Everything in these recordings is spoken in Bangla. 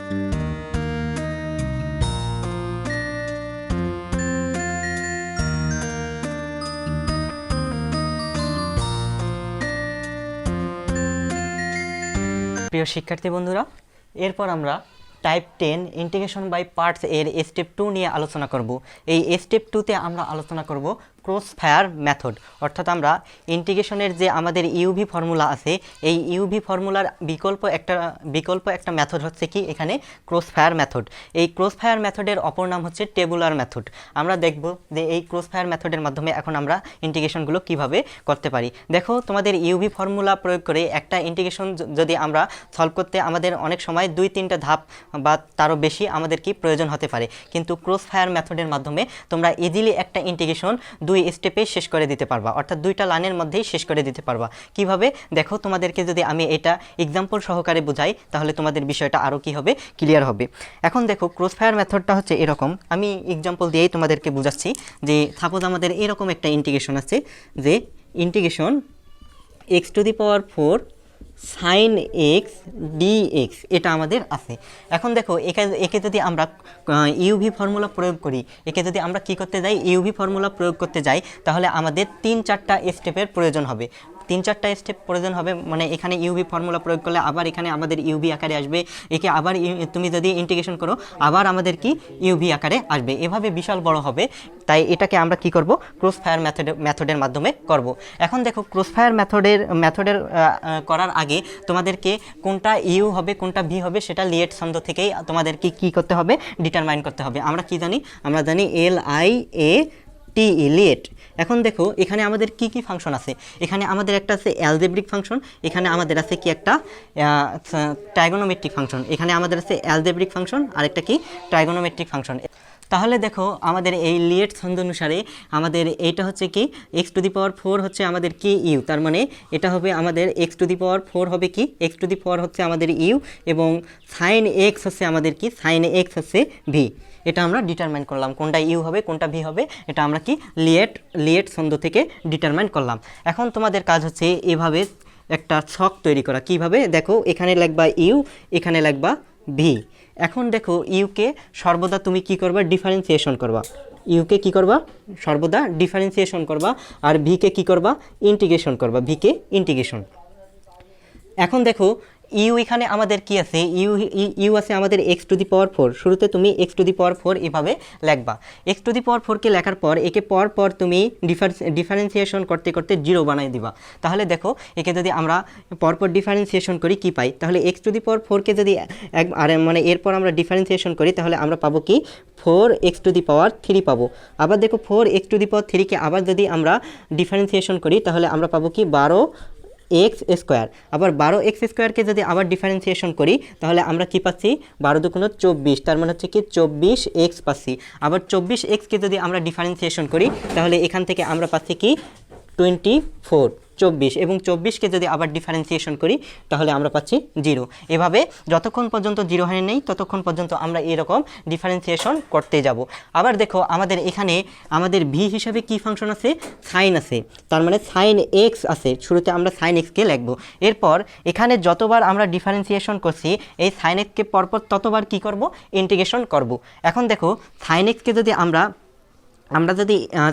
প্রিয় শিক্ষার্থী বন্ধুরা, এরপর আমরা টাইপ 10 ইন্টিগ্রেশন বাই পার্টস এর স্টেপ 2 নিয়ে আলোচনা করব। এই স্টেপ 2তে আমরা আলোচনা করব ক্রস ফায়ার মেথড, অর্থাৎ আমরা ইন্টিগ্রেশনের যে আমাদের ইউভি ফর্মুলা আছে, এই ইউভি ফর্মুলার বিকল্প একটা মেথড হচ্ছে কি এখানে ক্রস ফায়ার মেথড। এই ক্রস ফায়ার মেথডের অপর নাম হচ্ছে টেবুলার মেথড। আমরা দেখব যে এই ক্রস ফায়ার মেথডের মাধ্যমে এখন আমরা ইন্টিগ্রেশনগুলো কিভাবে করতে পারি। দেখো, তোমাদের ইউভি ফর্মুলা প্রয়োগ করে একটা ইন্টিগ্রেশন যদি আমরা সলভ করতে আমাদের অনেক সময় 2-3টা ধাপ বা তারও বেশি আমাদের কি প্রয়োজন হতে পারে, কিন্তু ক্রস ফায়ার মেথডের মাধ্যমে তোমরা ইজিলি একটা ইন্টিগ্রেশন 2 স্টেপে শেষ করে দিতে পারবা, অর্থাৎ 2টা লাইনের মধ্যেই শেষ করে দিতে পারবা। কিভাবে দেখো, তোমাদেরকে যদি আমি এটা এক্সাম্পল সহকারে বোঝাই তাহলে তোমাদের বিষয়টা আরও কি হবে, ক্লিয়ার হবে। এখন দেখো, ক্রস ফায়ার মেথডটা হচ্ছে এরকম, আমি এক্সাম্পল দিয়েই তোমাদেরকে বোঝাচ্ছি। যে সাপোজ আমাদের এরকম একটা ইন্টিগ্রেশন আছে, যে integration x⁴ sin x dx এটা আমাদের আছে। এখন দেখো, একে যদি আমরা ইউভি ফর্মুলা প্রয়োগ করি, একে যদি আমরা কি করতে যাই, ইউভি ফর্মুলা প্রয়োগ করতে যাই, তাহলে আমাদের 3-4টা স্টেপের প্রয়োজন হবে। 3-4টা স্টেপ প্রয়োজন হবে, মানে এখানে ইউভি ফর্মুলা প্রয়োগ করলে আবার এখানে আমাদের ইউভি আকারে আসবে, একে আবার তুমি যদি ইন্টিগ্রেশন করো আবার আমাদের কি ইউভি আকারে আসবে, এভাবে বিশাল বড় হবে। তাই এটাকে আমরা কি করব, ক্রস ফায়ার মেথডের মাধ্যমে করব। এখন দেখো, ক্রস ফায়ার মেথডের করার আগে তোমাদেরকে কোনটা ইউ হবে কোনটা ভি হবে সেটা লিয়েট ছন্দ থেকেই তোমাদেরকে কি করতে হবে, ডিটারমাইন করতে হবে। আমরা কি জানি, আমরা জানি LIATE লিয়েট। এখন দেখো, এখানে আমাদের কি কি ফাংশন আছে। এখানে আমাদের একটা আছে অ্যালজেব্রিক ফাংশন, এখানে আমাদের আছে কি একটা ট্রাইগোনোমেট্রিক ফাংশন, এখানে আমাদের আছে অ্যালজেব্রিক ফাংশন আর একটা কি ট্রাইগোনোমেট্রিক ফাংশন। তাহলে দেখো, আমাদের এই লিয়েট ছন্দ অনুসারে আমাদের এইটা হচ্ছে কি x⁴ হচ্ছে আমাদের কি ইউ, তার মানে এটা হবে আমাদের x⁴ হবে কি x⁴ হচ্ছে আমাদের ইউ, এবং সাইন এক্স হচ্ছে আমাদের কি সাইন এক্স হচ্ছে ভি। এটা আমরা ডিটারমাইন করলাম, কোনটা ইউ হবে কোনটা ভি হবে, এটা আমরা কি লিয়েট ছন্দ থেকে ডিটারমাইন করলাম। এখন তোমাদের কাজ হচ্ছে এভাবে একটা ছক তৈরি করা। কিভাবে দেখো, এখানে লিখবা ইউ, এখানে লিখবা ভি। এখন দেখো, ইউকে সর্বদা তুমি কি করবা, ডিফারেন্সিয়েশন করবা। ইউকে কি করবা, সর্বদা ডিফারেন্সিয়েশন করবা, আর ভিকে কি করবা, ইন্টিগ্রেশন করবা, ভিকে ইন্টিগ্রেশন। এখন দেখো, ইউ এখানে আমাদের কি আছে, ইউ আছে আমাদের x⁴। শুরুতে তুমি x⁴ এভাবে লিখবা। x⁴কে লেখার পর একে পর তুমি ডিফারেন্সিয়েশন করতে করতে 0 বানাই দিবা। তাহলে দেখো, একে যদি আমরা পরপর ডিফারেন্সিয়েশন করি কি পাই, তাহলে x⁴কে যদি মানে এরপর আমরা ডিফারেন্সিয়েশন করি তাহলে আমরা পাবো কি 4x⁴ পাবো। আবার দেখো, 4x⁴কে আবার যদি আমরা ডিফারেন্সিয়েশন করি তাহলে আমরা পাবো কি 12x²। আবার 12x²কে যদি আবার ডিফারেন্সিয়েশন করি তাহলে আমরা কি পাচ্ছি, 12×2 = 24, তার মানে হচ্ছে কি 24x পাচ্ছি। আবার 24xকে যদি আমরা ডিফারেন্সিয়েশন করি তাহলে এখান থেকে আমরা পাচ্ছি কি 24, 24, এবং 24কে যদি আবার ডিফারেন্সিয়েশন করি তাহলে আমরা পাচ্ছি 0। এভাবে যতক্ষণ পর্যন্ত 0 হয় নেই ততক্ষণ পর্যন্ত আমরা এরকম ডিফারেন্সিয়েশন করতে যাব। আবার দেখো, আমাদের এখানে আমাদের ভি হিসাবে কি ফাংশন আছে, সাইন আছে, তার মানে সাইন এক্স আছে। শুরুতে আমরা সাইন এক্সকে লিখব। এরপর এখানে যতবার আমরা ডিফারেন্সিয়েশন করছি এই সাইন এক্সকে পরপর ততবার কি করব, ইন্টিগ্রেশন করব। এখন দেখো, সাইন এক্সকে যদি আমরা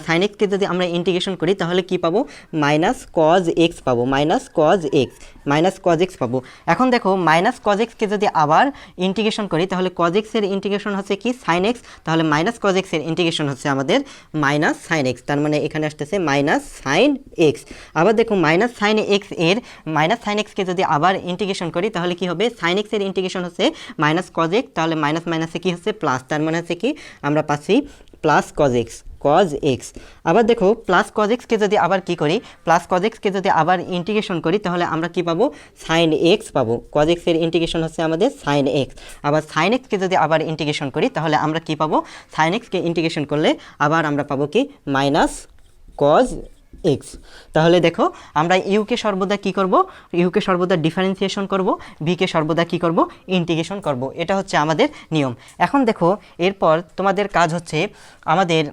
সাইন এক্সকে যদি আমরা ইন্টিগ্রেশন করি তাহলে কি পাবো, -cos x পাবো, -cos x পাবো। এখন দেখো, -cos x-কে যদি আবার ইন্টিগ্রেশন করি তাহলে cos x এর ইন্টিগ্রেশন হচ্ছে কি sin x, তাহলে -cos x এর ইন্টিগ্রেশন হচ্ছে আমাদের -sin x, তার মানে এখানে আসতেছে -sin x। আবার দেখো, -sin x-কে যদি আবার ইন্টিগ্রেশন করি তাহলে কি হবে, sin x এর ইন্টিগ্রেশন হচ্ছে -cos x, তাহলে মাইনাসে কি হচ্ছে প্লাস, তার মানে হচ্ছে কি আমরা পাচ্ছি +cos x। আবার দেখো, +cos x-কে যদি আবার কি করি, +cos x-কে যদি আবার ইন্টিগ্রেশন করি তাহলে আমরা কি পাবো, sin x পাবো। cos x এর ইন্টিগ্রেশন হচ্ছে আমাদের sin x। আবার sin x-কে যদি আবার ইন্টিগ্রেশন করি তাহলে আমরা কি পাবো, sin x-কে ইন্টিগ্রেশন করলে আবার আমরা পাবো কি -cos x। তাহলে দেখো, আমরা ইউকে সর্বদা কি করব, ইউকে সর্বদা ডিফারেন্সিয়েশন করব, ভিকে সর্বদা কি করব, ইন্টিগ্রেশন করব। এটা হচ্ছে আমাদের নিয়ম। এখন দেখো, এরপর তোমাদের কাজ হচ্ছে আমাদের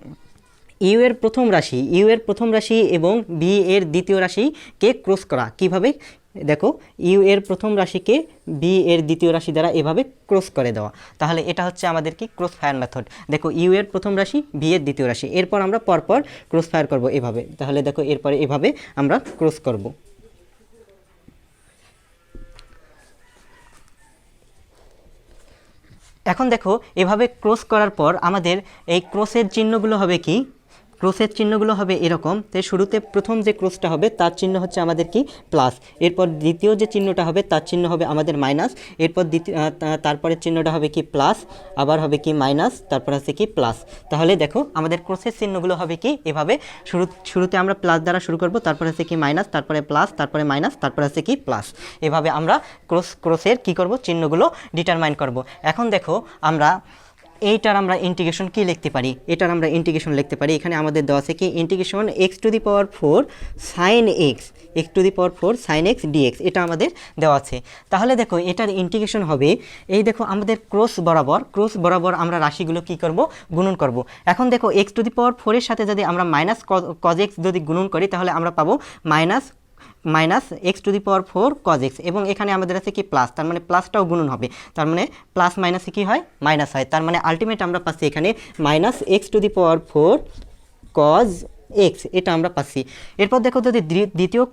ইউ এর প্রথম রাশি এবং ভি এর দ্বিতীয় রাশিকে ক্রস করা। কিভাবে দেখো ইউ এর প্রথম রাশিকে বি এর দ্বিতীয় রাশি দ্বারা এভাবে ক্রস করে দেওয়া, তাহলে এটা হচ্ছে আমাদের কি ক্রস ফায়ার মেথড। দেখো ইউ এর প্রথম রাশি বি এর দ্বিতীয় রাশি, এরপর আমরা পরপর ক্রস ফায়ার করব এভাবে, তাহলে দেখো এরপরে এভাবে আমরা ক্রস করব। এখন দেখো এভাবে ক্রস করার পর আমাদের এই ক্রসের চিহ্নগুলো হবে কি, ক্রসের চিহ্নগুলো হবে এরকম। তো শুরুতে প্রথম যে ক্রসটা হবে তার চিহ্ন হচ্ছে আমাদের কি প্লাস, এরপর দ্বিতীয় যে চিহ্নটা হবে তার চিহ্ন হবে আমাদের মাইনাস, এরপর তারপরের চিহ্নটা হবে কি প্লাস, আবার হবে কি মাইনাস, তারপর হচ্ছে কি প্লাস। তাহলে দেখো আমাদের ক্রসের চিহ্নগুলো হবে কি এভাবে, শুরুতে আমরা প্লাস দ্বারা শুরু করব, তারপর হচ্ছে কি মাইনাস, তারপরে প্লাস, তারপরে মাইনাস, তারপরে হচ্ছে কি প্লাস। এভাবে আমরা ক্রসের কি করব, চিহ্নগুলো ডিটারমাইন করব। এখন দেখো আমরা এইটার আমরা ইন্টিগ্রেশন কি লিখতে পারি, এটার আমরা ইন্টিগ্রেশন লিখতে পারি। এখানে আমাদের দেওয়া আছে কি integration x to the power 4 sin x, x to the power 4 sin x dx, এটা আমাদের দেওয়া আছে। তাহলে দেখো এটার ইন্টিগ্রেশন হবে, এই দেখো আমাদের ক্রস বরাবর আমরা রাশিগুলো কি করব, গুণন করব। এখন দেখো x টু দি পাওয়ার 4 এর সাথে যদি আমরা মাইনাস cos x যদি গুণন করি তাহলে আমরা পাবো minus x to the power 4 cos x, এবং এখানে আমাদের আছে কি প্লাস, তার মানে প্লাসটাও গুণন হবে, তার মানে প্লাস মাইনাসে কি হয়, মাইনাস হয়। তার মানে আলটিমেট আমরা পাচ্ছি এখানে minus x to the power 4 cos x, এটা আমরা পাচ্ছি। এরপর দেখো যদি দ্বিতীয়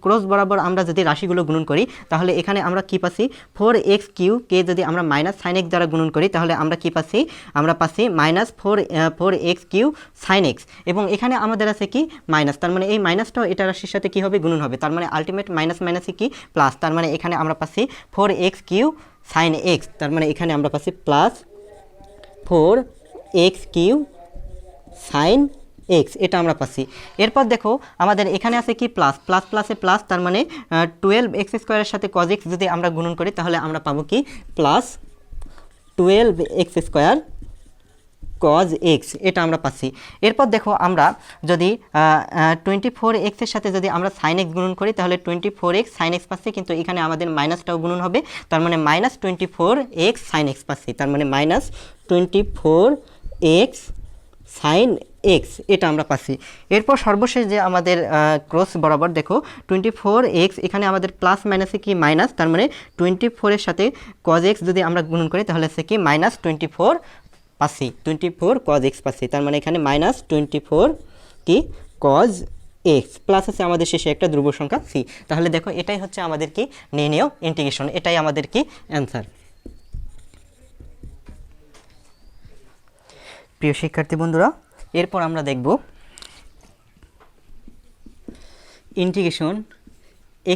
ক্রস বরাবর আমরা যদি রাশিগুলো গুণন করি তাহলে এখানে আমরা কি পাচ্ছি 4x³ কে যদি আমরা মাইনাস সাইন x দ্বারা গুণন করি তাহলে আমরা কি পাচ্ছি, আমরা পাচ্ছি মাইনাস 4x³ সাইন x, এবং এখানে আমাদের আছে কি মাইনাস, তার মানে এই মাইনাসটাও এটা রাশির সাথে কি হবে, গুণন হবে, তার মানে আলটিমেট মাইনাস মাইনাসে কি প্লাস, তার মানে এখানে আমরা পাচ্ছি 4x³ সাইন x, তার মানে এখানে আমরা পাচ্ছি প্লাস 4x³ সাইন x, এটা আমরা পাচ্ছি। এরপর দেখো আমাদের এখানে আছে কি প্লাস প্লাসে প্লাস, তার মানে 12x² এর সাথে cos x যদি আমরা গুণন করি তাহলে আমরা পাবো কি প্লাস 12x² cos x, এটা আমরা পাচ্ছি। এরপর দেখো আমরা যদি 24x এর সাথে যদি আমরা sin x গুণন করি তাহলে 24x sin x পাচ্ছি, কিন্তু এখানে আমাদের মাইনাসটাও গুণন হবে, তার মানে মাইনাস 24x sin x পাচ্ছি, তার মানে মাইনাস 24x sin x, এটা আমরা পাচ্ছি। এরপর সর্বশেষ যে আমাদের ক্রস বরাবর দেখো 24x, এখানে আমাদের প্লাস মাইনাসে কি মাইনাস, তার মানে 24 এর সাথে cos x যদি আমরা গুণন করি তাহলে সে কি মাইনাস 24 পাচ্ছি, 24 cos x পাচ্ছি, তার মানে এখানে মাইনাস 24 কি cos x, প্লাস আছে আমাদের শেষে একটা ধ্রুব সংখ্যা c। তাহলে দেখো এটাই হচ্ছে আমাদের কি নির্ণেয় ইন্টিগ্রেশন, এটাই আমাদের কি অ্যান্সার। প্রিয় শিক্ষার্থী বন্ধুরা, এরপর আমরা দেখব integration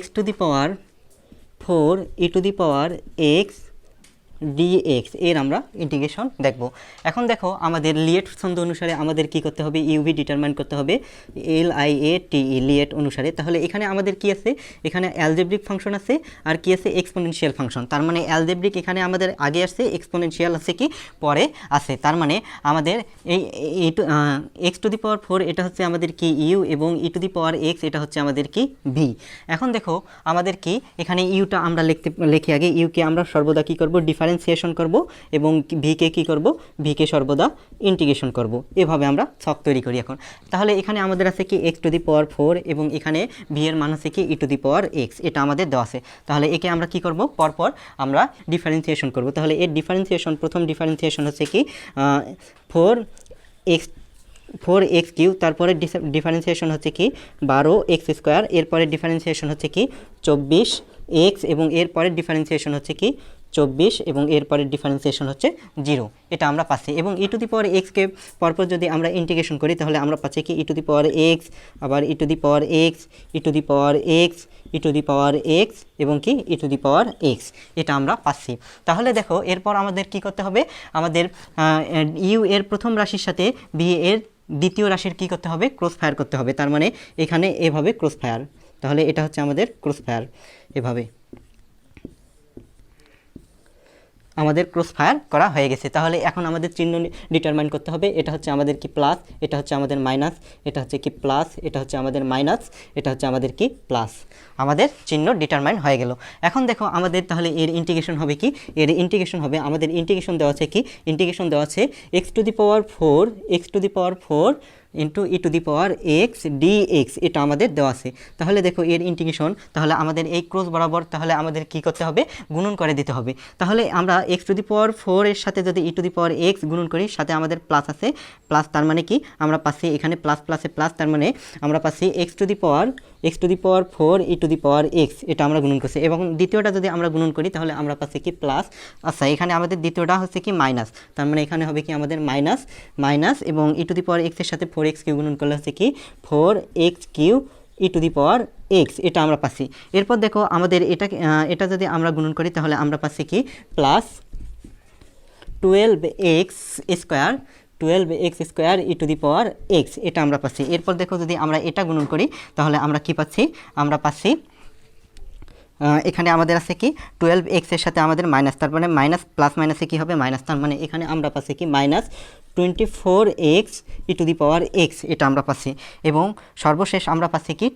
x to the power 4 e two the power x dx, এর আমরা ইন্টিগ্রেশন দেখব। এখন দেখো আমাদের লিয়েট ছন্দ অনুসারে আমাদের কি করতে হবে, ইউভি ডিটারমাইন করতে হবে LIATE লিয়েট অনুসারে। তাহলে এখানে আমাদের কি আছে, এখানে অ্যালজেব্রিক ফাংশন আছে আর কি আছে এক্সপোনেনশিয়াল ফাংশন, তার মানে অ্যালজেব্রিক এখানে আমাদের আগে আসছে, এক্সপোনেনশিয়াল আছে কি পরে আছে, তার মানে আমাদের এই x টু দি পাওয়ার 4 এটা হচ্ছে আমাদের কি ইউ, এবং e two the power x এটা হচ্ছে আমাদের কি ভি। এখন দেখো আমাদের কি এখানে ইউটা আমরা লিখি আগে, ইউকে আমরা সর্বদা কি করব, ডিফারেন্সিয়েশন করব, এবং ভিকে কি করব, ভিকে সর্বদা ইন্টিগ্রেশন করব, এভাবে আমরা ছক তৈরি করি। এখন তাহলে এখানে আমাদের আছে কি x টু দি পাওয়ার 4, এবং এখানে ভি এর মান আছে কি e two the power x, এটা আমাদের দেওয়া আছে। তাহলে একে আমরা কি করব, পরপর আমরা ডিফারেন্সিয়েশন করব। তাহলে এর ডিফারেন্সিয়েশন, প্রথম ডিফারেন্সিয়েশন হচ্ছে কি 4x³ তারপরে ডিফারেন্সিয়েশন হচ্ছে কি 12x², এরপরে ডিফারেন্সিয়েশন হচ্ছে কি 24x, এবং এরপরের ডিফারেন্সিয়েশন হচ্ছে কি 24, এবং এরপরের ডিফারেন্সিয়েশন হচ্ছে 0, এটা আমরা পাচ্ছি। এবং e টু দি পাওয়ার x-কে পরপর যদি আমরা ইন্টিগ্রেশন করি তাহলে আমরা পাচ্ছি কি e two the power x, আবার e two the power x, e two the power x, e two the power x, এবং কি e two the power x, এটা আমরা পাচ্ছি। তাহলে দেখো এরপর আমাদের কি করতে হবে, আমাদের ইউ এর প্রথম রাশির সাথে বি এর দ্বিতীয় রাশির কি করতে হবে, ক্রস ফায়ার করতে হবে, তার মানে এখানে এভাবে ক্রস ফায়ার, তাহলে এটা হচ্ছে আমাদের ক্রস ফায়ার, এভাবে আমাদের ক্রস ফায়ার করা হয়ে গেছে। তাহলে এখন আমাদের চিহ্ন ডিটারমাইন করতে হবে, এটা হচ্ছে আমাদের কি প্লাস, এটা হচ্ছে আমাদের মাইনাস, এটা হচ্ছে কি প্লাস, এটা হচ্ছে আমাদের মাইনাস, এটা হচ্ছে আমাদের কি প্লাস, আমাদের চিহ্ন ডিটারমাইন হয়ে গেল। এখন দেখো আমাদের তাহলে এর ইন্টিগ্রেশন হবে কি, এর ইন্টিগ্রেশন হবে, আমাদের ইন্টিগ্রেশন দেওয়া আছে কি, ইন্টিগ্রেশন দেওয়া আছে x to the power 4 into e to the power x dx এটা আমাদের দেওয়া আছে। তাহলে দেখো এর ইন্টিগ্রেশন, তাহলে আমাদের এই ক্রস বরাবর তাহলে আমাদের কি করতে হবে, গুণন করে দিতে হবে। তাহলে আমরা এক্স টু দি পাওয়ার 4 এর সাথে যদি ই টু দি পাওয়ার এক্স গুণন করি, সাথে আমাদের প্লাস আছে, প্লাস তার মানে কি আমরা পাচ্ছি এখানে প্লাস প্লাসে প্লাস, তার মানে আমরা পাচ্ছি x to the power 4 E to the power x, এটা আমরা গুণন করছি। এবং দ্বিতীয়টা যদি আমরা গুণন করি তাহলে আমরা পাচ্ছি কি প্লাস, আচ্ছা এখানে আমাদের দ্বিতীয়টা হচ্ছে কি মাইনাস, তার মানে এখানে হবে কি আমাদের মাইনাস মাইনাস, এবং ই টু দি পাওয়ার এক্সের সাথে 4x কিউ গুণন করলে হচ্ছে কি 4x cube e to the power x, এটা আমরা পাচ্ছি। এরপর দেখো আমাদের এটা যদি আমরা গুণন করি তাহলে আমরা পাচ্ছি কি plus 12x square E to the power x, এটা আমরা পাচ্ছি। এরপর দেখো যদি আমরা এটা গুণন করি তাহলে আমরা কি পাচ্ছি, আমরা পাচ্ছি এখানে আমাদের আছে কি 12x এর সাথে আমাদের মাইনাস, তার মানে মাইনাস প্লাস মাইনাসে কি হবে মাইনাস, তার মানে এখানে আমরা পাচ্ছি কি minus 24x E to the power x, এটা আমরা পাচ্ছি। এবং সর্বশেষ আমরা পাচ্ছি কি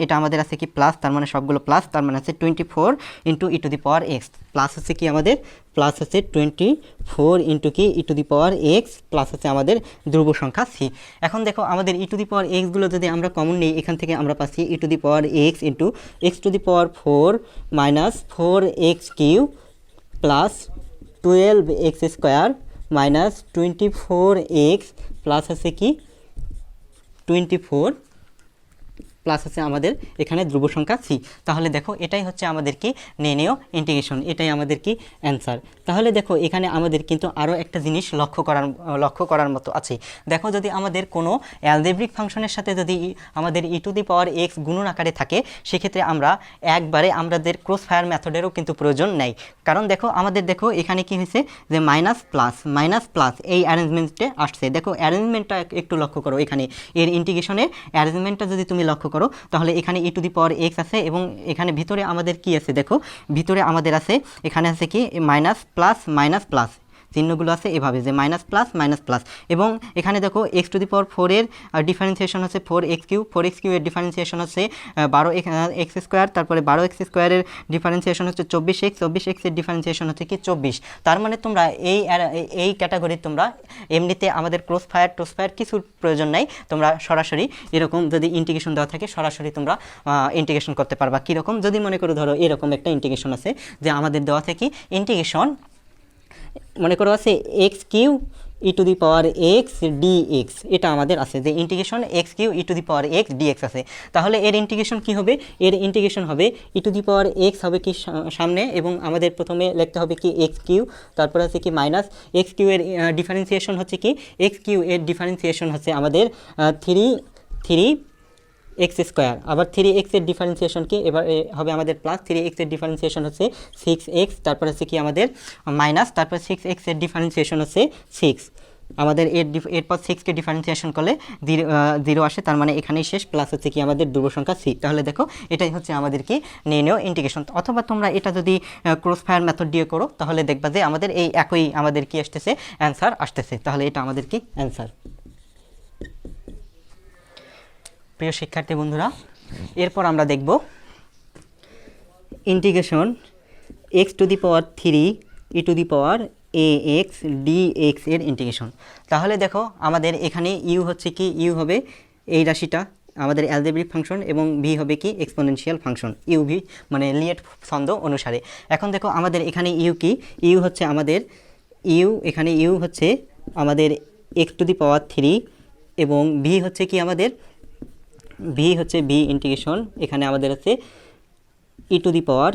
এটা আমাদের আছে কি প্লাস, তার মানে সবগুলো প্লাস, তার মানে আছে 24 into e to the power x, plus হচ্ছে কি আমাদের প্লাস হচ্ছে 24 ইন্টু কি e to the power x, plus হচ্ছে আমাদের ধ্রুব সংখ্যা সি। এখন দেখো আমাদের ই টু দি পাওয়ার এক্সগুলো যদি আমরা কমন নিই, এখান থেকে আমরা পাচ্ছি e to the power x into x to the power 4 minus 4x cube plus 12x square minus 24x plus আছে কি 24 প্লাস আছে আমাদের এখানে ধ্রুব সংখ্যা সি। তাহলে দেখো এটাই হচ্ছে আমাদের কি নির্ণেয় ইন্টিগ্রেশন, এটাই আমাদের কি অ্যান্সার। তাহলে দেখো এখানে আমাদের কিন্তু আরও একটা জিনিস লক্ষ্য করার মতো আছে। দেখো যদি আমাদের কোনো অ্যালজেব্রিক ফাংশনের সাথে যদি আমাদের ই টু দি পাওয়ার এক্স গুণন আকারে থাকে, সেক্ষেত্রে আমরা একবারে আমাদের ক্রস ফায়ার মেথডেরও কিন্তু প্রয়োজন নেই। কারণ দেখো আমাদের দেখো এখানে কি হয়েছে যে মাইনাস প্লাস এই অ্যারেঞ্জমেন্টে আসছে। দেখো অ্যারেঞ্জমেন্টটা একটু লক্ষ্য করো, এখানে এর ইন্টিগ্রেশনের অ্যারেঞ্জমেন্টটা যদি তুমি লক্ষ্য করো তাহলে এখানে ই টু দি পাওয়ার এক্স আছে, এবং এখানে ভিতরে আমাদের কি আছে, দেখো ভিতরে আমাদের আছে এখানে আছে কি মাইনাস প্লাস চিহ্নগুলো আছে এভাবে যে মাইনাস প্লাস, এবং এখানে দেখো এক্স টু দি পাওয়ার 4 এর ডিফারেন্সিয়েশন হচ্ছে 4x কিউ এর ডিফারেন্সিয়েশন হচ্ছে 12x স্কোয়ার, তারপরে 12x স্কোয়ারের ডিফারেন্সিয়েশন হচ্ছে 24x এর ডিফারেন্সিয়েশন হচ্ছে কি 24। তার মানে তোমরা এই ক্যাটাগরির তোমরা এমনিতে আমাদের ক্রস ফায়ার কিছুর প্রয়োজন নাই, তোমরা সরাসরি এরকম যদি ইন্টিগ্রেশন দেওয়া থাকে সরাসরি তোমরা ইন্টিগ্রেশন করতে পারবা। কীরকম, যদি মনে করো ধরো এরকম একটা ইন্টিগ্রেশন আছে যে আমাদের দেওয়া থাকে ইন্টিগ্রেশন মনে করো আছে x cube e to the power x dx, এটা আমাদের আছে যে integration x cube e to the power x dx আছে। তাহলে এর ইন্টিগ্রেশন কি হবে, এর ইন্টিগ্রেশন হবে ই টু দি পাওয়ার এক্স হবে কি সামনে, এবং আমাদের প্রথমে লিখতে হবে কি এক্স কিউ, তারপর আছে কি মাইনাস এক্স কিউ এর ডিফারেন্সিয়েশন হচ্ছে কি এক্স কিউ এর ডিফারেন্সিয়েশন হচ্ছে আমাদের 3x স্কোয়ার, আবার 3x এর ডিফারেন্সিয়েশন কি এবার হবে আমাদের প্লাস 3x এর ডিফারেন্সিয়েশন হচ্ছে 6x, তারপর হচ্ছে কি আমাদের মাইনাস, তারপর 6x এর ডিফারেন্সিয়েশন হচ্ছে 6, আমাদের এরপর 6কে ডিফারেন্সিয়েশন করলে 0 আসে, তার মানে এখানেই শেষ, প্লাস হচ্ছে কি আমাদের ধ্রুব সংখ্যা সি। তাহলে দেখো এটাই হচ্ছে আমাদের কি নির্ণেয় ইন্টিগ্রেশন। অথবা তোমরা এটা যদি ক্রস ফায়ার মেথড দিয়ে করো তাহলে দেখবা যে আমাদের এই একই আমাদের কি আসতেছে অ্যান্সার আসতেছে। তাহলে এটা আমাদের কি অ্যান্সার। প্রিয় শিক্ষার্থী বন্ধুরা, এরপর আমরা দেখব integration x to the power 3 e to the power a x dx এর ইন্টিগ্রেশন। তাহলে দেখো আমাদের এখানে ইউ হচ্ছে কি ইউ হবে এই রাশিটা আমাদের অ্যালজেব্রিক ফাংশন, এবং ভি হবে কি এক্সপোনেনশিয়াল ফাংশন, ইউ ভি মানে লিয়েট ছন্দ অনুসারে। এখন দেখো আমাদের এখানে ইউ কি, ইউ হচ্ছে আমাদের এখানে ইউ হচ্ছে আমাদের এক্স টু দি পাওয়ার 3, এবং ভি হচ্ছে কি আমাদের ভি ইন্টিগ্রেশন এখানে আমাদের আছে ই to the power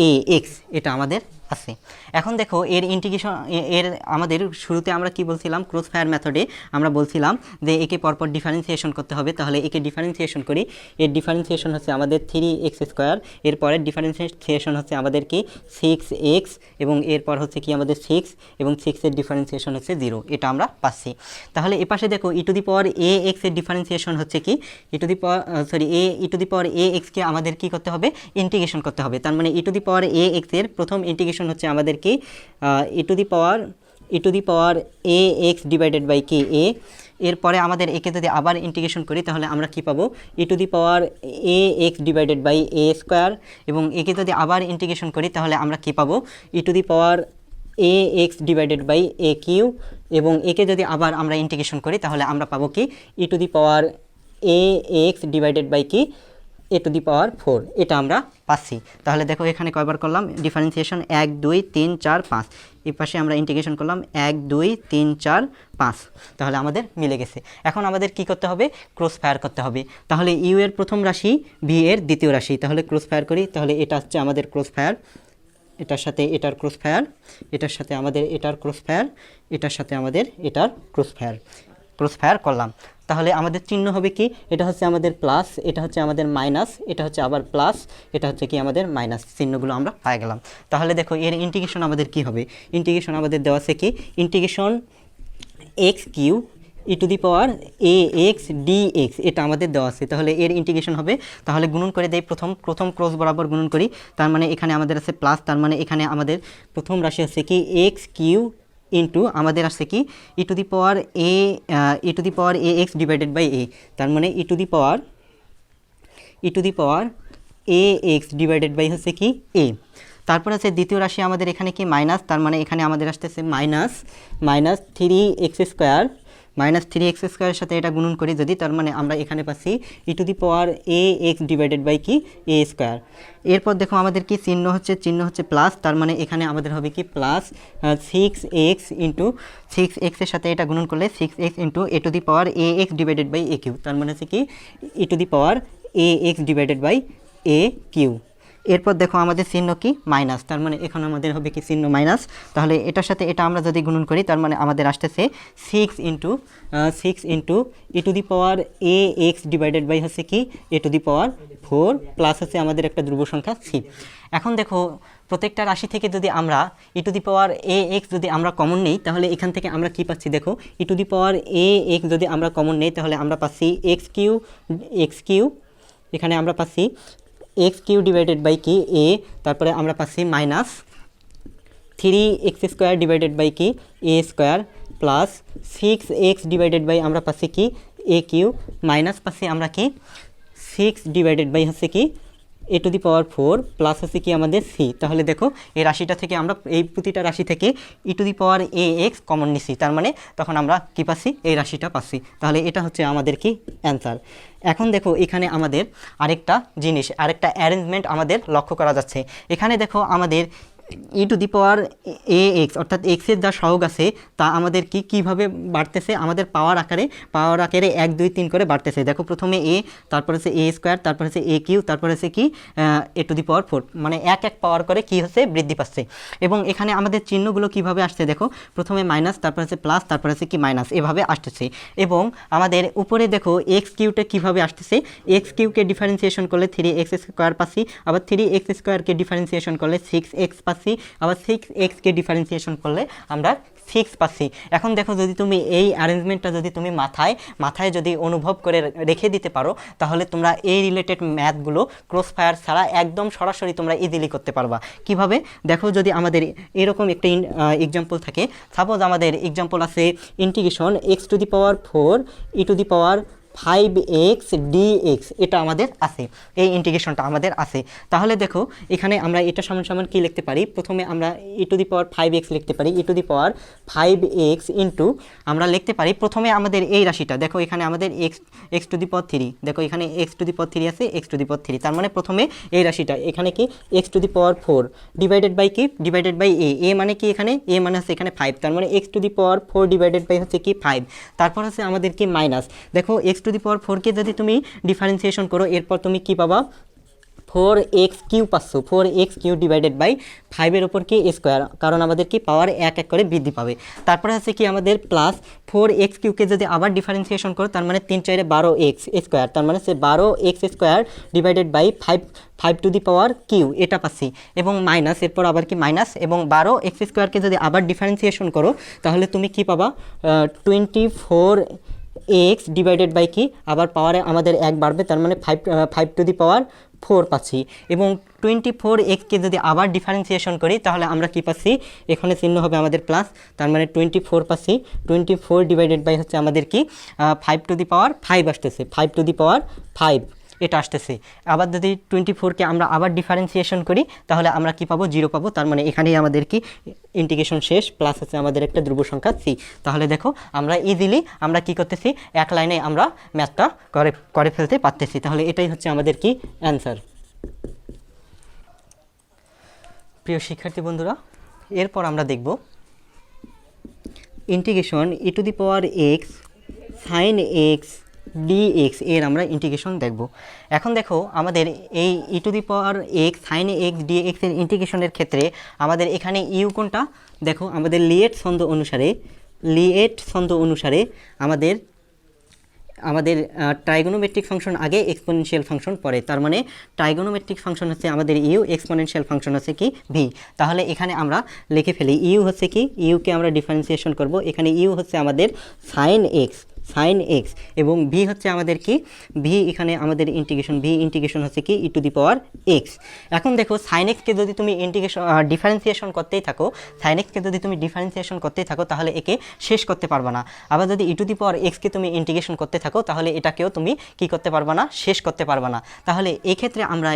a x, এটা আমাদের আছে। এখন দেখো এর ইন্টিগ্রেশন এর আমাদের শুরুতে আমরা কি বলছিলাম, ক্রস ফায়ার মেথডে আমরা বলছিলাম যে একে পরপর ডিফারেন্সিয়েশন করতে হবে। তাহলে একে ডিফারেন্সিয়েশন করি, এর ডিফারেন্সিয়েশন হচ্ছে আমাদের 3x স্কোয়ার, এরপরের ডিফারেন্সিয়েশন হচ্ছে আমাদের কি 6x, এবং এরপর হচ্ছে কি আমাদের 6, এবং 6 এর ডিফারেন্সিয়েশন হচ্ছে 0, এটা আমরা পাচ্ছি। তাহলে এপাশে দেখো e to the power a x এর ডিফারেন্সিয়েশন হচ্ছে কি ই টু দি পাওয়ার এ এক্সকে আমাদের কি করতে হবে, ইন্টিগ্রেশন করতে হবে। তার মানে e to the power a x এর প্রথম ইন্টিগ্রেশন হচ্ছে আমাদের কি e to the power a x divided by কে এ। এরপরে আমাদের একে যদি আবার ইন্টিগ্রেশন করি তাহলে আমরা কি পাবো, e to the power a x divided by a square, এবং একে যদি আবার ইন্টিগ্রেশন করি তাহলে আমরা কি পাবো, e to the power a x divided by a cube, এবং একে যদি আবার আমরা ইন্টিগ্রেশন করি তাহলে আমরা পাবো কি e to the power a x divided by কি এ টু দি পাওয়ার 4, এটা আমরা পাচ্ছি। তাহলে দেখো এখানে কয়বার করলাম ডিফারেন্সিয়েশন, 1 2 3 4 5, এই পাশে আমরা ইন্টিগ্রেশন করলাম 1 2 3 4 5, তাহলে আমাদের মিলে গেছে। এখন আমাদের কি করতে হবে, ক্রস ফায়ার করতে হবে। তাহলে ইউ এর প্রথম রাশি, ভি এর দ্বিতীয় রাশি, তাহলে ক্রস ফায়ার করি। তাহলে এটা হচ্ছে আমাদের ক্রস ফায়ার, এটার সাথে এটার ক্রস ফায়ার, এটার সাথে আমাদের এটার ক্রস ফায়ার, এটার সাথে আমাদের এটার ক্রস ফায়ার, ক্রস ফায়ার করলাম। তাহলে আমাদের চিহ্ন হবে কি, এটা হচ্ছে আমাদের প্লাস, এটা হচ্ছে আমাদের মাইনাস, এটা হচ্ছে আবার প্লাস, এটা হচ্ছে কি আমাদের মাইনাস, চিহ্নগুলো আমরা পাই গেলাম। তাহলে দেখো এর ইন্টিগ্রেশন আমাদের কি হবে, ইন্টিগ্রেশন আমাদের দেওয়া আছে কি integration x cube e to the power a x d x, এটা আমাদের দেওয়া আছে। তাহলে এর ইন্টিগ্রেশন হবে, তাহলে গুণন করে দেই, প্রথম ক্রস বরাবর গুণন করি। তার মানে এখানে আমাদের আছে প্লাস, তার মানে এখানে আমাদের প্রথম রাশি আছে কি এক্স কিউ ইন্টু আমাদের আসছে কি e to the power a x divided by a, তার মানে e to the power a x divided by হচ্ছে কি এ। তারপর আছে দ্বিতীয় রাশি আমাদের এখানে কি মাইনাস, তার মানে এখানে আমাদের আসতেছে মাইনাস 3x স্কোয়ার, -3x² সাথে এটা গুণন করি যদি, তার মানে আমরা এখানে পাচ্ছি e to the power a x divided by কি এ স্কোয়ার। এরপর দেখো আমাদের কি চিহ্ন হচ্ছে প্লাস, তার মানে এখানে আমাদের হবে কি প্লাস 6x ইন্টু 6x এর সাথে এটা গুণন করলে 6x into a to the power a x divided by a cube, তার মানে হচ্ছে কি e to the power a x divided by a cube. এরপর দেখো আমাদের চিহ্ন কি মাইনাস, তার মানে এখানে আমাদের হবে কি চিহ্ন মাইনাস। তাহলে এটার সাথে এটা আমরা যদি গুণন করি তার মানে আমাদের আসতেছে 6 into e to the power a x divided by হচ্ছে কি a to the power 4 plus হচ্ছে আমাদের একটা ধ্রুব সংখ্যা সি। এখন দেখো প্রত্যেকটা রাশি থেকে যদি আমরা ই to the power a x যদি আমরা কমন নেই তাহলে এখান থেকে আমরা কি পাচ্ছি, দেখো e to the power a x যদি আমরা কমন নেই তাহলে আমরা পাচ্ছি এক্স কিউ, এখানে আমরা পাচ্ছি এক্স কিউ ডিভাইডেড বাই কি এ, তারপরে আমরা পাচ্ছি মাইনাস 3x² ডিভাইডেড বাই কি a square plus 6x divided by আমরা পাচ্ছি কি এ কিউ, মাইনাস পাচ্ছি আমরা কি 6 ডিভাইডেড বাই হচ্ছে কি a to the power 4 plus হচ্ছে কি আমাদের সি। তাহলে দেখো এই রাশিটা থেকে আমরা এই প্রতিটা রাশি থেকে e to the power a x common নিছি, তার মানে তখন আমরা কি পাচ্ছি এই রাশিটা পাচ্ছি। তাহলে এটা হচ্ছে আমাদের কি অ্যান্সার। এখন দেখো এখানে আমাদের আরেকটা অ্যারেঞ্জমেন্ট আমাদের লক্ষ্য করা যাচ্ছে। এখানে দেখো আমাদের ই to the power a x অর্থাৎ এক্সের যা সহগ আছে তা আমাদের কীভাবে বাড়তেছে, আমাদের পাওয়ার আকারে 1 2 3 করে বাড়তেছে। দেখো প্রথমে এ, তারপর হচ্ছে এ স্কোয়ার, তারপর হচ্ছে এ কিউ, তারপর হচ্ছে কি এ টু দি পাওয়ার 4, মানে এক পাওয়ার করে কি হচ্ছে বৃদ্ধি পাচ্ছে। এবং এখানে আমাদের চিহ্নগুলো কিভাবে আসছে, দেখো প্রথমে মাইনাস, তারপর হচ্ছে প্লাস, তারপর হচ্ছে কি মাইনাস, এভাবে আসতেছে। এবং আমাদের উপরে দেখো এক্স কিউটা কীভাবে আসতেছে, এক্স কিউকে ডিফারেন্সিয়েশন করলে 3x² পাচ্ছি, আবার 3x² ডিফারেন্সিয়েশন করলে 6x পাচ্ছি, আবার 6x কে ডিফারেন্সিয়েশন করলে আমরা 6 পাচ্ছি। এখন দেখো যদি তুমি এই অ্যারেঞ্জমেন্টটা যদি তুমি মাথায় যদি অনুভব করে রেখে দিতে পারো তাহলে তোমরা এই রিলেটেড ম্যাথগুলো ক্রস ফায়ার ছাড়া একদম সরাসরি তোমরা ইজিলি করতে পারবা। কিভাবে দেখো, যদি আমাদের এরকম একটা এক্সাম্পল থাকে, সাপোজ আমাদের এক্সাম্পল আছে integration x to the power 4 E to the power 5x dx, এটা আমাদের আছে, এই ইন্টিগ্রেশনটা আমাদের আছে। তাহলে দেখো এখানে আমরা এটা সমান কি লিখতে পারি, প্রথমে আমরা ই টু দি পাওয়ার 5x লিখতে পারি, ই to the power 5x into আমরা লিখতে পারি প্রথমে আমাদের এই রাশিটা, দেখো এখানে আমাদের x টু দি পাওয়ার 3, দেখো এখানে x টু দি পাওয়ার 3 আছে, x টু দি পাওয়ার 3, তার মানে প্রথমে এই রাশিটা এখানে কি x to the power 4 divided by কি ডিভাইডেড বাই এ মানে কি এখানে এ মানে হচ্ছে এখানে 5, তার মানে x to the power 4 divided by হচ্ছে কি 5, তারপর হচ্ছে আমাদের কি মাইনাস, দেখো x টু দি পাওয়ার 4 কে যদি তুমি ডিফারেন্সিয়েশন করো এরপর তুমি কি পাবা 4x³ পাচ্ছ, 4x³ ডিভাইডেড বাই 5 এর উপর কি স্কোয়ার, কারণ আমাদের কি পাওয়ার এক করে বৃদ্ধি পাবে। তারপরে হচ্ছে কি আমাদের প্লাস 4x³ কে যদি আবার ডিফারেন্সিয়েশন করো তার মানে 3 4 12x², তার মানে সে 12x² divided by 5 to the power cube, এটা পাচ্ছি। এবং মাইনাস, এরপর আবার কি মাইনাস, এবং 12x² কে যদি আবার ডিফারেন্সিয়েশন করো তাহলে তুমি কি পাবা 24x ডিভাইডেড বাই কি আবার পাওয়ারে আমাদের 1 বাড়বে, তার মানে 5 টু দি পাওয়ার 4 পাচ্ছি। এবং 24x কে যদি আবার ডিফারেন্সিয়েশন করি তাহলে আমরা কি পাচ্ছি, এখানে চিহ্ন হবে আমাদের প্লাস, তার মানে 24 পাচ্ছি, 24 ডিভাইডেড বাই হচ্ছে আমাদের কি 5 টু দি পাওয়ার 5 আসতেছে, 5 টু দি পাওয়ার 5, এটা আসতেছে। আবার যদি 24কে আমরা আবার ডিফারেন্সিয়েশন করি তাহলে আমরা কি পাবো, 0 পাবো। তার মানে এখানেই আমাদের কি ইন্টিগ্রেশন শেষ, প্লাস আছে আমাদের একটা ধ্রুব সংখ্যা c। তাহলে দেখো আমরা ইজিলি আমরা কি করতেছি, এক লাইনে আমরা ম্যাথটা করে ফেলতে পারতেছি। তাহলে এটাই হচ্ছে আমাদের কি অ্যান্সার। প্রিয় শিক্ষার্থী বন্ধুরা, এরপর আমরা দেখব integration e⁻x sin x dx এর আমরা ইন্টিগ্রেশন দেখব। এখন দেখো আমাদের এই e⁻x sin x dx এর ইন্টিগ্রেশনের ক্ষেত্রে আমাদের এখানে ইউ কোনটা, দেখো আমাদের লিয়েট ছন্দ অনুসারে আমাদের ট্রাইগোনোমেট্রিক ফাংশন আগে এক্সপোনেনশিয়াল ফাংশন পরে। তার মানে ট্রাইগোনোমেট্রিক ফাংশন হচ্ছে আমাদের ইউ, এক্সপোনেনশিয়াল ফাংশন হচ্ছে কি ভি। তাহলে এখানে আমরা লিখে ফেলি ইউ হচ্ছে কি, ইউকে আমরা ডিফারেন্সিয়েশন করব। এখানে ইউ হচ্ছে আমাদের সাইন এক্স এবং ভি হচ্ছে আমাদের কি ভি, এখানে আমাদের ইন্টিগ্রেশন হচ্ছে কি e⁻x। এখন দেখো সাইন এক্সকে যদি তুমি ডিফারেন্সিয়েশন করতেই থাকো তাহলে একে শেষ করতে পারবে না। আবার যদি e⁻x কে তুমি ইন্টিগ্রেশন করতে থাকো তাহলে এটাকেও তুমি কি করতে পারবে না, শেষ করতে পারবে না। তাহলে এই ক্ষেত্রে আমরা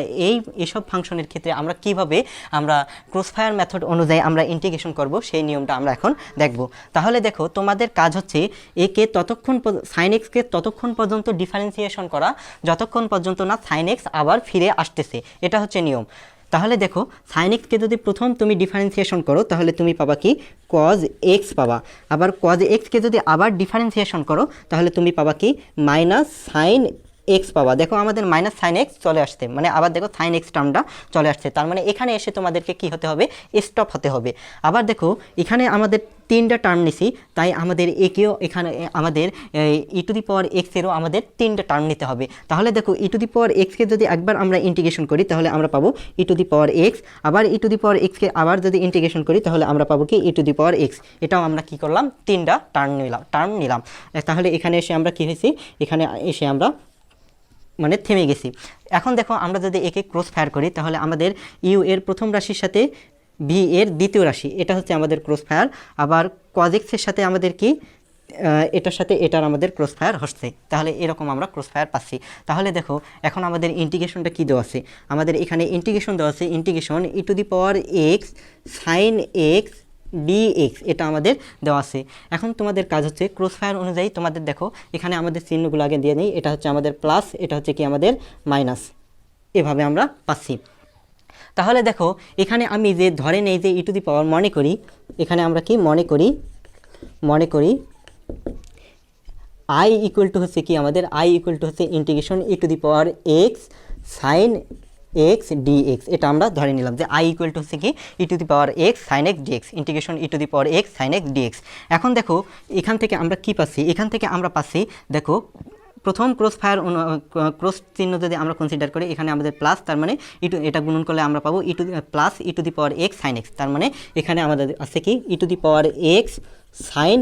এইসব ফাংশনের ক্ষেত্রে আমরা কিভাবে আমরা ক্রসফায়ার মেথড অনুযায়ী আমরা ইন্টিগ্রেশন করব সেই নিয়মটা আমরা এখন দেখব। তাহলে দেখো তোমাদের কাজ হচ্ছে সাইন এক্সকে ততক্ষণ পর্যন্ত ডিফারেন্সিয়েশন করা যতক্ষণ পর্যন্ত না সাইন এক্স আবার ফিরে আসতেছে, এটা হচ্ছে নিয়ম। তাহলে দেখো সাইন এক্সকে যদি প্রথম তুমি ডিফারেন্সিয়েশন করো তাহলে তুমি পাবা কি কজ এক্স পাবা। আবার কজ এক্সকে যদি আবার ডিফারেন্সিয়েশন করো তাহলে তুমি পাবা কি মাইনাস সাইন এক্স পাবা। দেখো আমাদের মাইনাস সাইন এক্স চলে আসছে, মানে আবার দেখো সাইন এক্স টার্মটা চলে আসছে। তার মানে এখানে এসে তোমাদেরকে কি হতে হবে, স্টপ হতে হবে। আবার দেখো এখানে আমাদের 3টা টার্ম নিছি, তাই আমাদের একেও এখানে আমাদের e⁻x এরও আমাদের 3টা টার্ম নিতে হবে। তাহলে দেখো e⁻x কে যদি একবার আমরা ইন্টিগ্রেশন করি তাহলে আমরা পাবো e⁻x, আবার e⁻x কে আবার যদি ইন্টিগ্রেশন করি তাহলে আমরা পাবো কি e⁻x। এটাও আমরা কি করলাম, 3টা টার্ম নিলাম। তাহলে এখানে এসে আমরা কি হয়েছি, এখানে এসে আমরা মানে থেমে গেছি। এখন দেখো আমরা যদি একে ক্রস ফায়ার করি তাহলে আমাদের ইউ এর প্রথম রাশির সাথে ভি এর দ্বিতীয় রাশি, এটা হচ্ছে আমাদের ক্রস ফায়ার। আবার কজ এক্সের সাথে আমাদের কি এটার সাথে এটার আমাদের ক্রস ফায়ার হচ্ছে। তাহলে এরকম আমরা ক্রস ফায়ার পাচ্ছি। তাহলে দেখো এখন আমাদের ইন্টিগ্রেশনটা কি দেওয়া আছে, আমাদের এখানে ইন্টিগ্রেশন দেওয়া আছে integration e⁻x sin x dx, এটা আমাদের দেওয়া আছে। এখন তোমাদের কাজ হচ্ছে ক্রস ফায়ার অনুযায়ী তোমাদের দেখো এখানে আমাদের চিহ্নগুলো আগে দিয়ে নিই, এটা হচ্ছে আমাদের প্লাস, এটা হচ্ছে কি আমাদের মাইনাস, এভাবে আমরা পাচ্ছি। তাহলে দেখো এখানে আমি যে ধরে নেই যে মনে করি, এখানে আমরা কি মনে করি i ইকুয়াল টু হচ্ছে কি আমাদের i ইকুয়াল টু হচ্ছে integration e⁻x sin x dx, এটা আমরা ধরে নিলাম যে i ইকুয়াল টু হচ্ছে কি e⁻x sin x dx, integration e⁻x sin x dx। এখন দেখো এখান থেকে আমরা কি পাচ্ছি, এখান থেকে আমরা পাচ্ছি দেখো প্রথম ক্রস চিহ্ন যদি আমরা কনসিডার করি, এখানে আমাদের প্লাস, তার মানে এটা গুণন করলে আমরা পাবো প্লাস e⁻x sin x। তার মানে এখানে আমাদের আছে কি e⁻x sin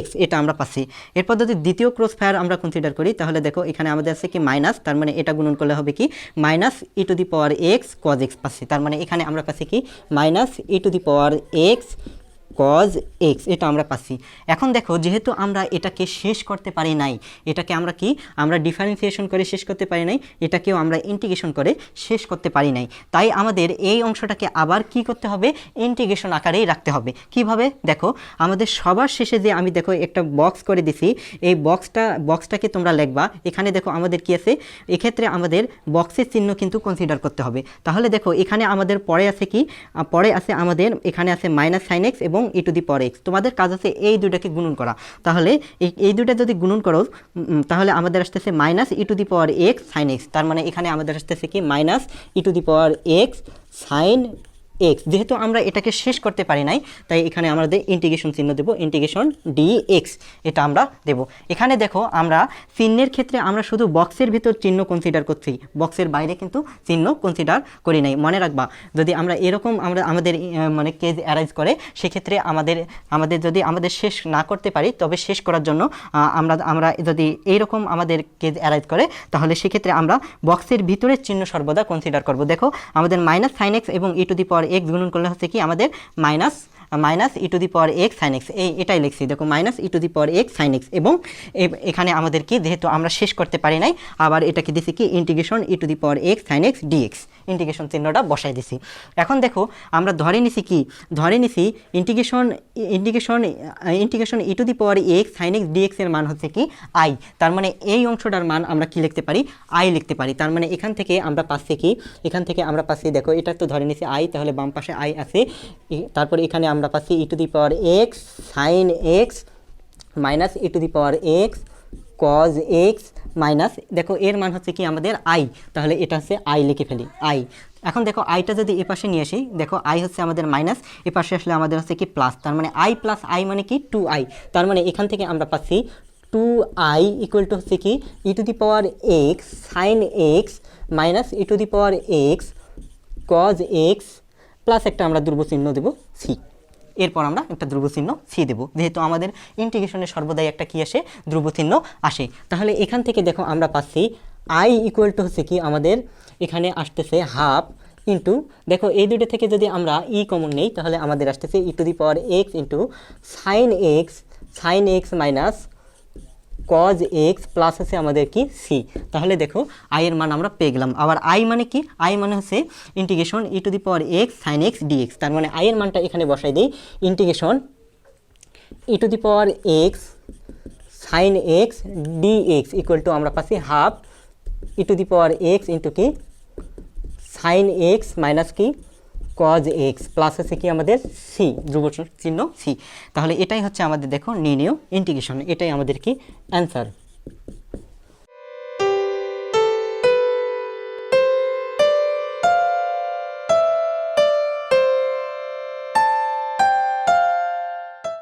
x, এটা আমরা পাচ্ছি। এরপর যদি দ্বিতীয় ক্রস ফায়ার আমরা কনসিডার করি তাহলে দেখো এখানে আমাদের আছে কি মাইনাস, তার মানে এটা গুণন করলে হবে কি মাইনাস e⁻x cos x পাচ্ছি। তার মানে এখানে আমরা পাচ্ছি কি মাইনাস e⁻x cos x, এটা আমরা পাচ্ছি। এখন দেখো যেহেতু আমরা এটাকে শেষ করতে পারি নাই, এটাকে আমরা ডিফারেন্সিয়েশন করে শেষ করতে পারি নাই, এটাকেও আমরা ইন্টিগ্রেশন করে শেষ করতে পারি নাই, তাই আমাদের এই অংশটাকে আবার কি করতে হবে, ইন্টিগ্রেশন আকারেই রাখতে হবে। কিভাবে, দেখো আমাদের সবার শেষে যে আমি দেখো একটা বক্স করে দিছি, এই বক্সটাকে তোমরা লিখবা। এখানে দেখো আমাদের কি আছে, এক্ষেত্রে আমাদের বক্সের চিহ্ন কিন্তু কনসিডার করতে হবে। তাহলে দেখো এখানে আমাদের পরে আছে কি, পরে আছে আমাদের এখানে আছে মাইনাস সাইন এক্স এবং e⁻x। তোমাদের কাজ আছে এই দুটাকে গুণন করা। তাহলে এই দুটা যদি গুণন করো তাহলে আমাদের আসতেছে মাইনাস e⁻x sin x। তার মানে এখানে আমাদের আসতেছে কি মাইনাস e⁻x sin x। যেহেতু আমরা এটাকে শেষ করতে পারি নাই তাই এখানে আমাদের ইন্টিগ্রেশন চিহ্ন দেব, ইন্টিগ্রেশন dx, এটা আমরা দেব। এখানে দেখো আমরা চিহ্নের ক্ষেত্রে আমরা শুধু বক্সের ভিতর চিহ্ন কনসিডার করছি, বক্সের বাইরে কিন্তু চিহ্ন কনসিডার করি নাই। মনে রাখবা যদি আমরা এরকম আমাদের মানে কেজ অ্যারাইজ করে সেক্ষেত্রে আমাদের যদি আমাদের শেষ না করতে পারি তবে শেষ করার জন্য আমরা যদি এইরকম আমাদের কেজ অ্যারাইজ করে তাহলে সেক্ষেত্রে আমরা বক্সের ভিতরের চিহ্ন সর্বদা কনসিডার করব। দেখো আমাদের মাইনাস সাইন এক্স এবং e⁻x এক্স গুণন করলে হচ্ছে কি আমাদের minus minus e to the power x sine x, এটাই লিখছি দেখো minus e to the power x sine x. এবং এখানে আমাদের কি যেহেতু আমরা শেষ করতে পারি নাই, আবার এটাকে দিছি কি integration e to the power x sine x dx, integration চিহ্নটা বসাই দিছি। এখন দেখো আমরা ধরে নিছি কি, ধরে নিছি integration integration integration e to the power x sine x dx এর মান হচ্ছে কি আই। তার মানে এই অংশটার মান আমরা কি লিখতে পারি, আই লিখতে পারি। তার মানে এখান থেকে আমরা পাচ্ছি কি, এখান থেকে আমরা পাচ্ছি দেখো এটা তো ধরে নিছি আই, তাহলে বাম পাশে আই আছে, তারপর এখানে আমরা পাচ্ছি e to the power x sine x minus e to the power x cos x minus, দেখো এর মান হচ্ছে কি আমাদের আই, তাহলে এটা হচ্ছে আই লিখে ফেলি আই। এখন দেখো আইটা যদি এ পাশে নিয়ে আসি, দেখো আই হচ্ছে আমাদের মাইনাস, এ পাশে আসলে আমাদের হচ্ছে কি প্লাস, তার মানে আই প্লাস আই মানে কি 2i। তার মানে এখান থেকে আমরা পাচ্ছি 2i ইকুয়াল টু হচ্ছে কি e to the power x sine x minus e to the power x cos x plus একটা আমরা ধ্রুব চিহ্ন দেবো সি। এরপর আমরা একটা ধ্রুব চিহ্ন সি দেবো, যেহেতু আমাদের ইন্টিগ্রেশনের সর্বদাই একটা কি আসে, ধ্রুব চিহ্ন আসে। তাহলে এখান থেকে দেখো আমরা পাচ্ছি আই ইকুয়াল টু হচ্ছে কি আমাদের এখানে আসতেছে হাফ ইন্টু, দেখো এই দুটো থেকে যদি আমরা ই কমন নেই তাহলে আমাদের আসতেছে e to the power x into sine x minus cos x plus হচ্ছে আমাদের কি সি। তাহলে দেখো আই এর মান আমরা পেয়ে গেলাম। আবার আই মানে কি, আই মানে হচ্ছে integration e to the power x sine x dx. তার মানে আই এর মানটা এখানে বসাই দিই, integration e to the power x sine x dx equal to আমরা পাচ্ছি half e to the power x into কি সাইন এক্স মাইনাস কি কজ এক্স প্লাস হচ্ছে কি আমাদের সি, ধ্রুব চিহ্ন সি। তাহলে এটাই হচ্ছে আমাদের দেখো নির্ণেয় ইন্টিগ্রেশন, এটাই আমাদের কি অ্যান্সার।